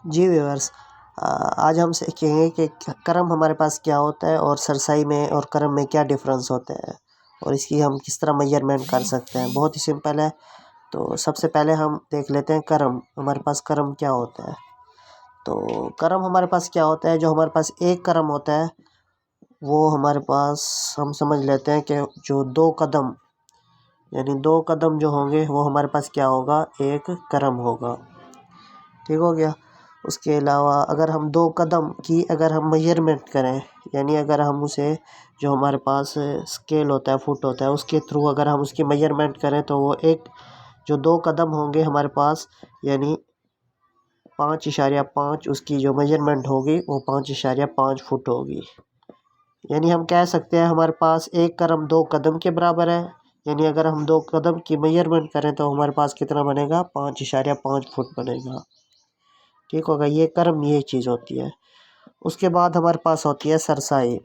जी viewers, आज हम सीखेंगे कि क्रम हमारे पास क्या होता है और सरसाई में और क्रम में क्या डिफरेंस होता है और इसकी हम किस तरह मेजरमेंट कर सकते हैं। बहुत ही सिंपल है। तो सबसे पहले हम देख लेते हैं क्रम, हमारे पास क्रम क्या होता है। तो क्रम हमारे पास क्या होता है, जो हमारे पास एक क्रम होता है वो हमारे पास हम समझ लेते हैं कि जो 2 कदम यानी 2 कदम जो होंगे वो हमारे पास क्या होगा, एक क्रम होगा। ठीक हो गया। उसके अलावा अगर हम 2 कदम की अगर हम मेजरमेंट करें, यानी अगर हम उसे जो हमारे पास स्केल होता है, फुट होता है, उसके थ्रू अगर हम उसकी मेजरमेंट करें तो वो एक जो 2 कदम होंगे हमारे पास, यानी 5.5 उसकी जो मेजरमेंट होगी वो 5.5 फुट होगी। यानी हम कह सकते हैं हमारे पास एक क्रम 2 कदम के बराबर है। यानी अगर हम 2 कदम की मेजरमेंट करें तो हमारे पास कितना बनेगा, 5.5 फुट बनेगा। ठीक होगा। ये क्रम ये चीज़ होती है। उसके बाद हमारे पास होती है सरसाई।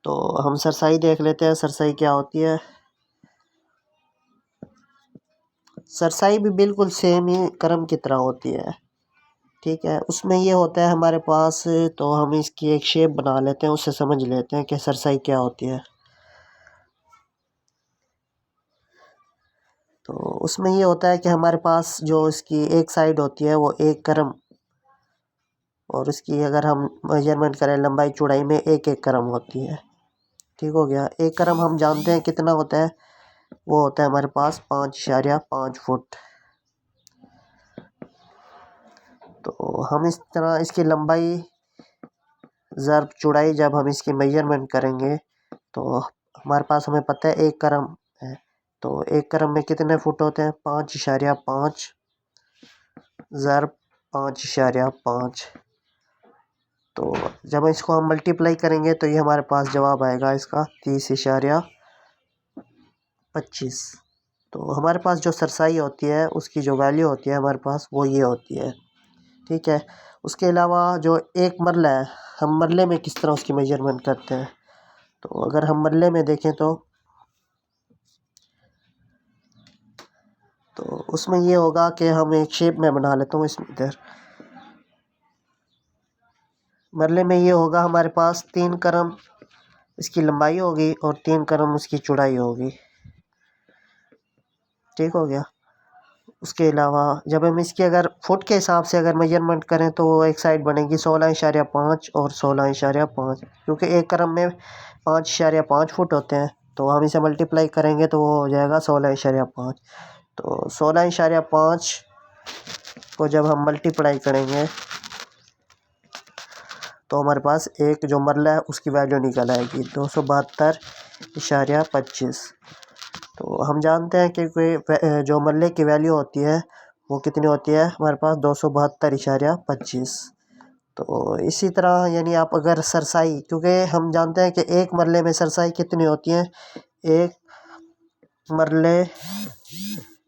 तो हम सरसाई देख लेते हैं, सरसाई क्या होती है। सरसाई भी बिल्कुल सेम ही क्रम की तरह होती है। ठीक है। उसमें ये होता है हमारे पास, तो हम इसकी एक शेप बना लेते हैं, उससे समझ लेते हैं कि सरसाई क्या होती है। तो उसमें ये होता है कि हमारे पास जो इसकी एक साइड होती है वो एक क्रम, और उसकी अगर हम मेजरमेंट करें लंबाई चौड़ाई में एक एक क्रम होती है। ठीक हो गया। एक क्रम हम जानते हैं कितना होता है, वो होता है हमारे पास 5.5 फुट। तो हम इस तरह इसकी लंबाई ज़रब चौड़ाई जब हम इसकी मेजरमेंट करेंगे तो हमारे पास हमें पता है एक क्रम है। तो एक क्रम में कितने फुट होते हैं, 5.5 ज़रब 5.5। तो जब इसको हम मल्टीप्लाई करेंगे तो ये हमारे पास जवाब आएगा इसका 30.25। तो हमारे पास जो सरसाई होती है उसकी जो वैल्यू होती है हमारे पास वो ये होती है। ठीक है। उसके अलावा जो एक मरला है, हम मरले में किस तरह उसकी मेजरमेंट करते हैं। तो अगर हम मरले में देखें तो उसमें ये होगा कि हम एक शेप में बना लेता हूँ इसमें इधर। मरले में ये होगा हमारे पास 3 क्रम इसकी लंबाई होगी और 3 क्रम उसकी चौड़ाई होगी। ठीक हो गया। उसके अलावा जब हम इसकी अगर फुट के हिसाब से अगर मेजरमेंट करें तो वो एक साइड बनेगी 16.5 और 16.5, क्योंकि एक क्रम में 5.5 फुट होते हैं। तो हम इसे मल्टीप्लाई करेंगे तो वो हो जाएगा 16.5। तो 16.5 को जब हम मल्टीप्लाई करेंगे तो हमारे पास एक जो मरला है उसकी वैल्यू निकल आएगी 272.25। तो हम जानते हैं कि जो मरले की वैल्यू होती है वो कितनी होती है हमारे पास 272.25। तो इसी तरह यानी आप अगर सरसाई, क्योंकि हम जानते हैं कि एक मरले में सरसाई कितनी होती है, एक मरले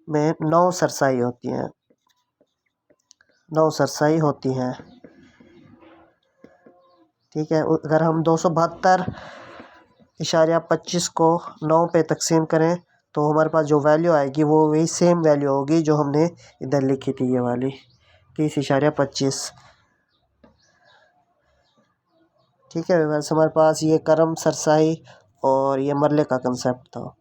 में 9 सरसाई होती हैं, 9 सरसाई होती हैं। ठीक है। अगर हम 272.25 को 9 पे तकसीम करें तो हमारे पास जो वैल्यू आएगी वो वही सेम वैल्यू होगी जो हमने इधर लिखी थी, ये वाली 30.25। ठीक है। वैसे हमारे पास ये क्रम, सरसाई और ये मरले का कंसेप्ट था।